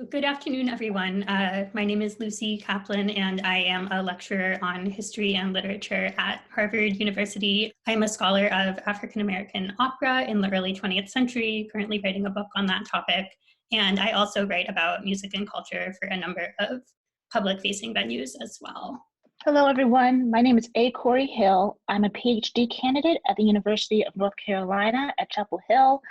Good afternoon, everyone. My name is Lucy Caplan, and I am a lecturer on history and literature at Harvard University. I'm a scholar of African American opera in the early 20th century, currently writing a book on that topic. And I also write about music and culture for a number of public-facing venues as well. Hello, everyone. My name is Kori Hill. I'm a PhD candidate at the University of North Carolina at Chapel Hill.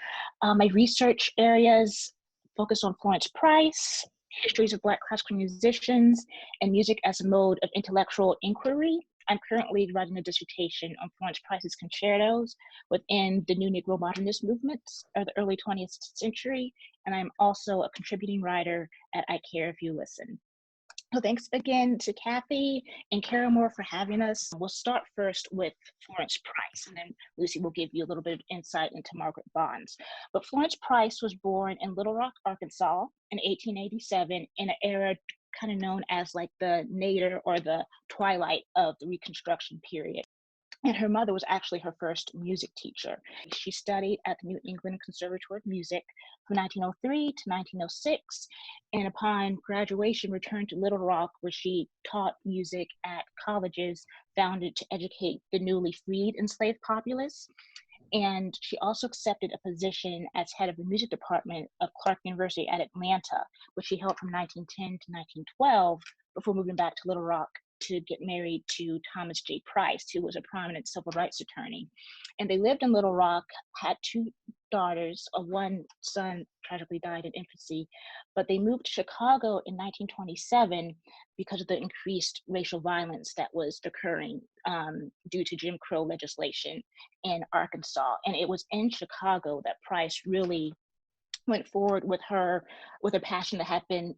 My research areas focus on Florence Price, histories of Black classical musicians, and music as a mode of intellectual inquiry. I'm currently writing a dissertation on Florence Price's concertos within the new Negro modernist movements of the early 20th century, and I'm also a contributing writer at I Care If You Listen. So thanks again to Kathy and Caramoor for having us. We'll start first with Florence Price, and then Lucy will give you a little bit of insight into Margaret Bonds. But Florence Price was born in Little Rock, Arkansas in 1887 in an era kind of known as like the nadir or the twilight of the Reconstruction period. And her mother was actually her first music teacher. She studied at the New England Conservatory of Music from 1903 to 1906, and upon graduation returned to Little Rock, where she taught music at colleges founded to educate the newly freed enslaved populace. And she also accepted a position as head of the music department of Clark University at Atlanta, which she held from 1910 to 1912 before moving back to Little Rock to get married to Thomas J. Price, who was a prominent civil rights attorney. And they lived in Little Rock, had two daughters. One son tragically died in infancy, but they moved to Chicago in 1927 because of the increased racial violence that was occurring due to Jim Crow legislation in Arkansas. And it was in Chicago that Price really went forward with her passion that had been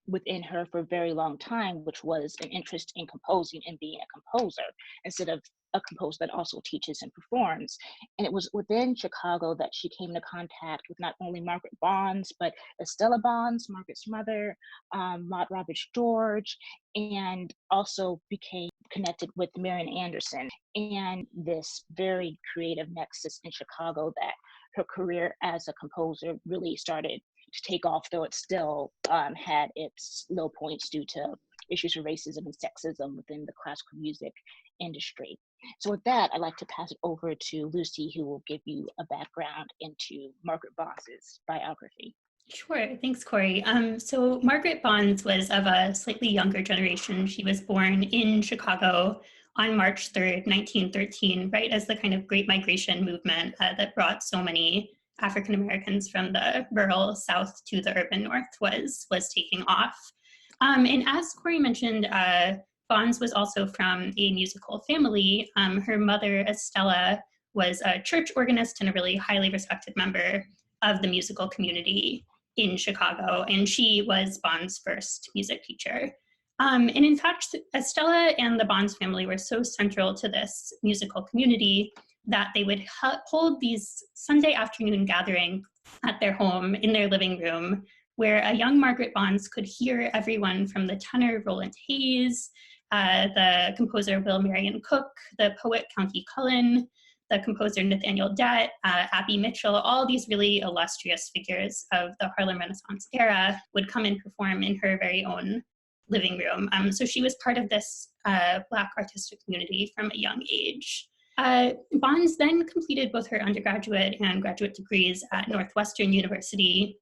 within her for a very long time, which was an interest in composing and being a composer instead of a composer that also teaches and performs. And it was within Chicago that she came into contact with not only Margaret Bonds, but Estella Bonds, Margaret's mother, Maude Roberts George, and also became connected with Marian Anderson, and this very creative nexus in Chicago that her career as a composer really started to take off, though it still had its low points due to issues of racism and sexism within the classical music industry. So with that, I'd like to pass it over to Lucy, who will give you a background into Margaret Bonds' biography. Sure, thanks, Kori. So Margaret Bonds was of a slightly younger generation. She was born in Chicago on March 3rd, 1913, right as the kind of Great Migration movement that brought so many African Americans from the rural South to the urban North was taking off. And as Kori mentioned, Bonds was also from a musical family. Her mother, Estella, was a church organist and a really highly respected member of the musical community in Chicago, and she was Bonds' first music teacher. And in fact, Estella and the Bonds family were so central to this musical community that they would hold these Sunday afternoon gatherings at their home in their living room, where a young Margaret Bonds could hear everyone from the tenor Roland Hayes, the composer Will Marion Cook, the poet County Cullen, the composer Nathaniel Dett, Abby Mitchell, all these really illustrious figures of the Harlem Renaissance era would come and perform in her very own living room. So she was part of this Black artistic community from a young age. Bonds then completed both her undergraduate and graduate degrees at Northwestern University,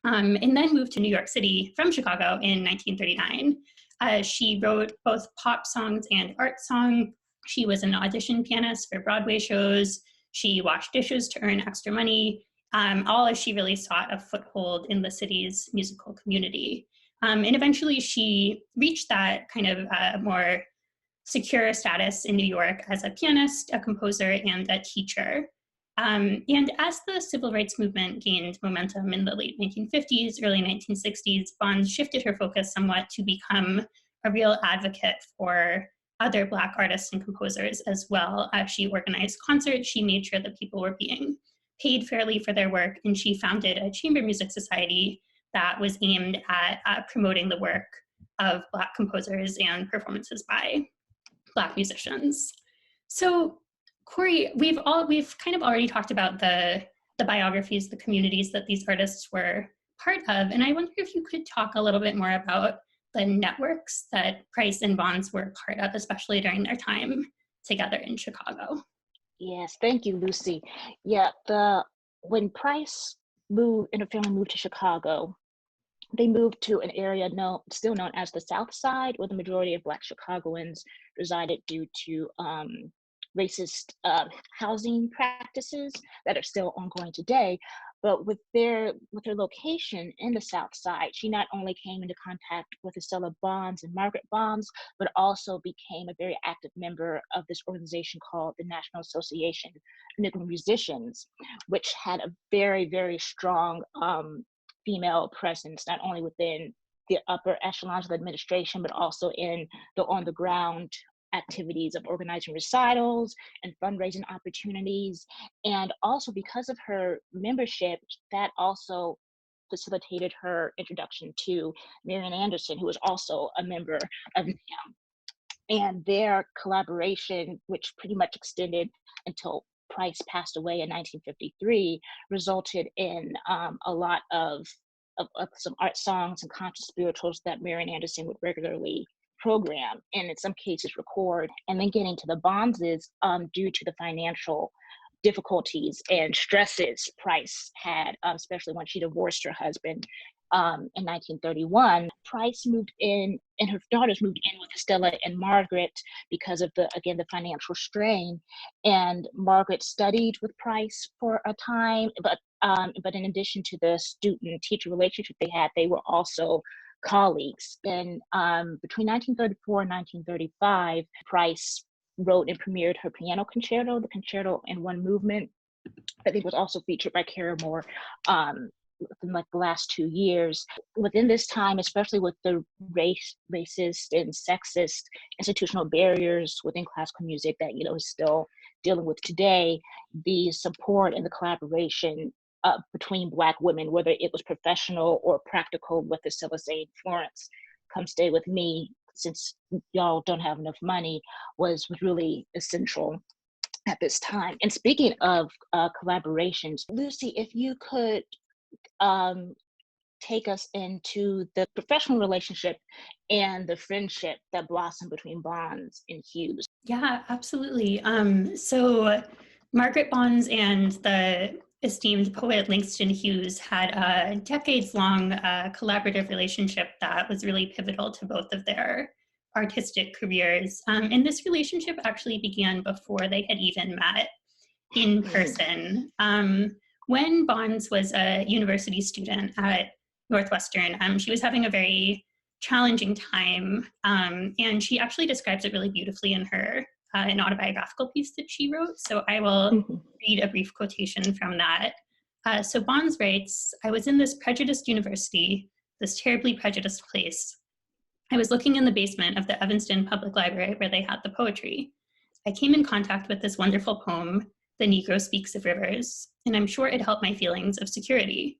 and then moved to New York City from Chicago in 1939. She wrote both pop songs and art songs. She was an audition pianist for Broadway shows. She washed dishes to earn extra money, all as she really sought a foothold in the city's musical community. And eventually she reached that kind of more secure status in New York as a pianist, a composer, and a teacher. And as the civil rights movement gained momentum in the late 1950s, early 1960s, Bonds shifted her focus somewhat to become a real advocate for other Black artists and composers as well. As she organized concerts, she made sure that people were being paid fairly for their work, and she founded a chamber music society that was aimed at promoting the work of Black composers and performances by Black musicians. So, Kori, we've kind of already talked about the biographies, the communities that these artists were part of. And I wonder if you could talk a little bit more about the networks that Price and Bonds were part of, especially during their time together in Chicago. Yes, thank you, Lucy. Yeah, when Price moved and her family moved to Chicago, they moved to an area still known as the South Side, where the majority of Black Chicagoans resided due to racist housing practices that are still ongoing today. But with her location in the South Side, she not only came into contact with Estella Bonds and Margaret Bonds, but also became a very active member of this organization called the National Association of Negro Musicians, which had a very, very strong female presence, not only within the upper echelons of the administration, but also in the on-the-ground activities of organizing recitals and fundraising opportunities. And also because of her membership, that also facilitated her introduction to Marian Anderson, who was also a member of NAM. And their collaboration, which pretty much extended until Price passed away in 1953, resulted in a lot of some art songs and conscious spirituals that Marian Anderson would regularly program and in some cases record. And then getting to the Bondses, due to the financial difficulties and stresses Price had, especially when she divorced her husband in 1931, Price moved in, and her daughters moved in with Estella and Margaret because of the financial strain. And Margaret studied with Price for a time, but in addition to the student-teacher relationship they had, they were also colleagues. And between 1934 and 1935, Price wrote and premiered her piano concerto, the Concerto in One Movement. I think was also featured by Caramoor within like the last 2 years. Within this time, especially with the racist and sexist institutional barriers within classical music that is still dealing with today, the support and the collaboration between Black women, whether it was professional or practical, with Estella saying, "Florence, come stay with me since y'all don't have enough money," was really essential at this time. And speaking of collaborations, Lucy, if you could take us into the professional relationship and the friendship that blossomed between Bonds and Hughes. Yeah, absolutely. So Margaret Bonds and the esteemed poet Langston Hughes had a decades-long collaborative relationship that was really pivotal to both of their artistic careers. And this relationship actually began before they had even met in person. When Bonds was a university student at Northwestern, she was having a very challenging time, and she actually describes it really beautifully in her an autobiographical piece that she wrote. So I will read a brief quotation from that. So Bonds writes, "I was in this prejudiced university, this terribly prejudiced place. I was looking in the basement of the Evanston Public Library where they had the poetry. I came in contact with this wonderful poem, The Negro Speaks of Rivers, and I'm sure it helped my feelings of security.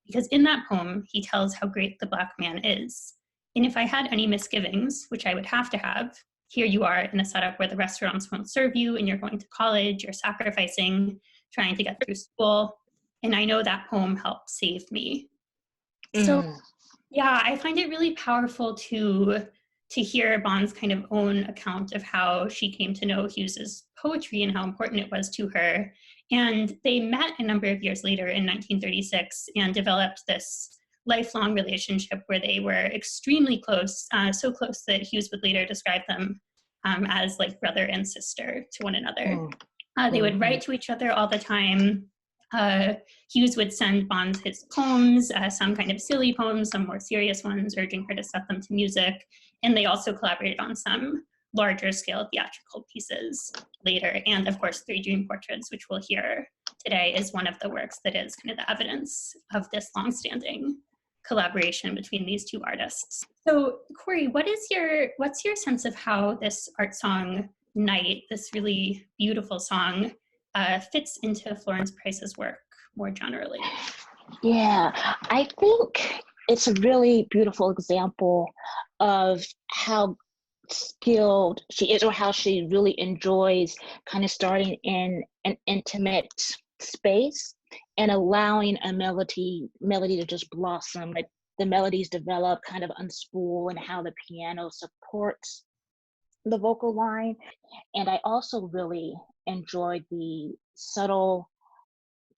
Because in that poem, he tells how great the Black man is. And if I had any misgivings, which I would have to have, here you are in a setup where the restaurants won't serve you and you're going to college, you're sacrificing, trying to get through school. And I know that poem helped save me." So yeah, I find it really powerful to hear Bond's kind of own account of how she came to know Hughes's poetry and how important it was to her. And they met a number of years later in 1936 and developed this lifelong relationship where they were extremely close, so close that Hughes would later describe them as like brother and sister to one another. They would write to each other all the time. Hughes would send Bonds his poems, some kind of silly poems, some more serious ones, urging her to set them to music. And they also collaborated on some larger scale theatrical pieces later. And of course, Three Dream Portraits, which we'll hear today, is one of the works that is kind of the evidence of this longstanding collaboration between these two artists. So Kori, what's your sense of how this art song Night, this really beautiful song, fits into Florence Price's work more generally? Yeah, I think it's a really beautiful example of how skilled she is, or how she really enjoys kind of starting in an intimate space and allowing a melody to just blossom, like the melodies develop, kind of unspool, and how the piano supports the vocal line. And I also really enjoyed the subtle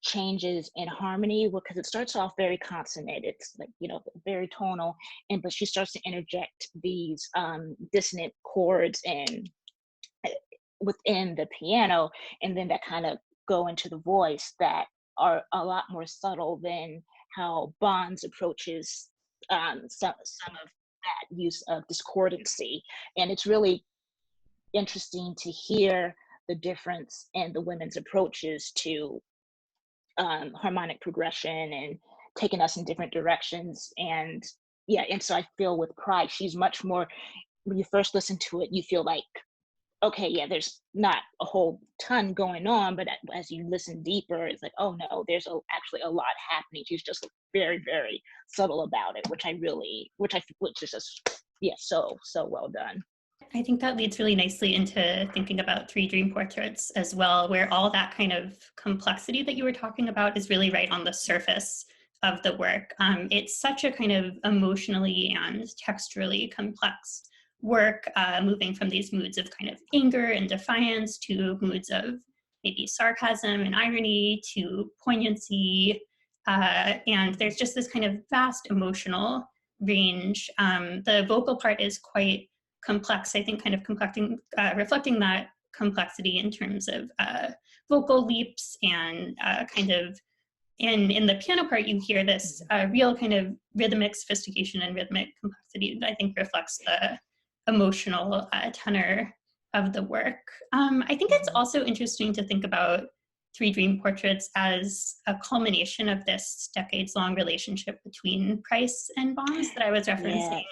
changes in harmony, because it starts off very consonant, it's like, you know, very tonal, and but she starts to interject these dissonant chords and within the piano, and then that kind of go into the voice, that are a lot more subtle than how Bonds approaches some of that use of discordancy. And it's really interesting to hear the difference in the women's approaches to harmonic progression and taking us in different directions. And yeah, and so I feel with Price, she's much more, when you first listen to it, you feel like, okay, yeah, there's not a whole ton going on, but as you listen deeper, it's like, oh no, there's actually a lot happening. She's just very, very subtle about it, which is just, yeah, so well done. I think that leads really nicely into thinking about Three Dream Portraits as well, where all that kind of complexity that you were talking about is really right on the surface of the work. It's such a kind of emotionally and texturally complex work, moving from these moods of kind of anger and defiance to moods of maybe sarcasm and irony to poignancy. And there's just this kind of vast emotional range. The vocal part is quite complex, I think, kind of reflecting that complexity in terms of vocal leaps and kind of in the piano part, you hear this real kind of rhythmic sophistication and rhythmic complexity that I think reflects the emotional tenor of the work. I think it's also interesting to think about Three Dream Portraits as a culmination of this decades-long relationship between Price and Bonds that I was referencing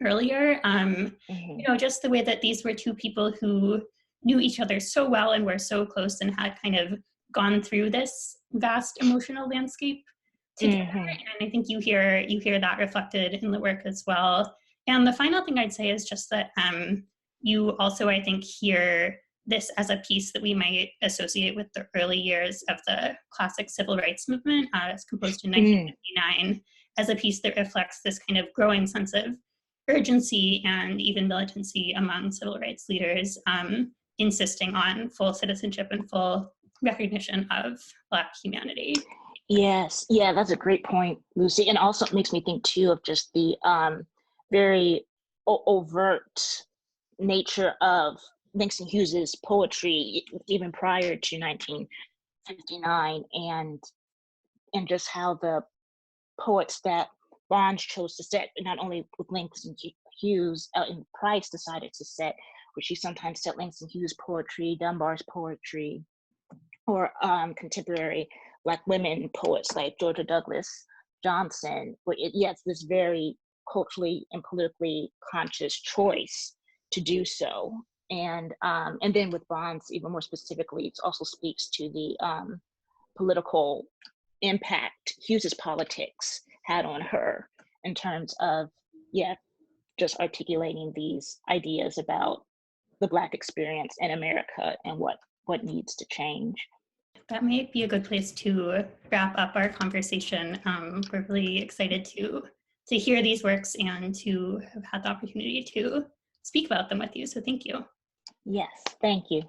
earlier. You know, just the way that these were two people who knew each other so well and were so close and had kind of gone through this vast emotional landscape together. And I think you hear that reflected in the work as well. And the final thing I'd say is just that you also, I think, hear this as a piece that we might associate with the early years of the classic civil rights movement. It's composed in 1959 as a piece that reflects this kind of growing sense of urgency and even militancy among civil rights leaders, insisting on full citizenship and full recognition of Black humanity. Yes, yeah, that's a great point, Lucy. And also it makes me think too of just the very overt nature of Langston Hughes's poetry, even prior to 1959, and just how the poets that Bonds chose to set, not only with Langston Hughes and Price decided to set, where she sometimes set Langston Hughes poetry, Dunbar's poetry, or contemporary Black women poets like Georgia Douglas Johnson. But it's this very culturally and politically conscious choice to do so. And then with Bonds, even more specifically, it also speaks to the political impact Hughes's politics had on her in terms of, just articulating these ideas about the Black experience in America and what needs to change. That might be a good place to wrap up our conversation. We're really excited to hear these works and to have had the opportunity to speak about them with you. So thank you. Yes, thank you.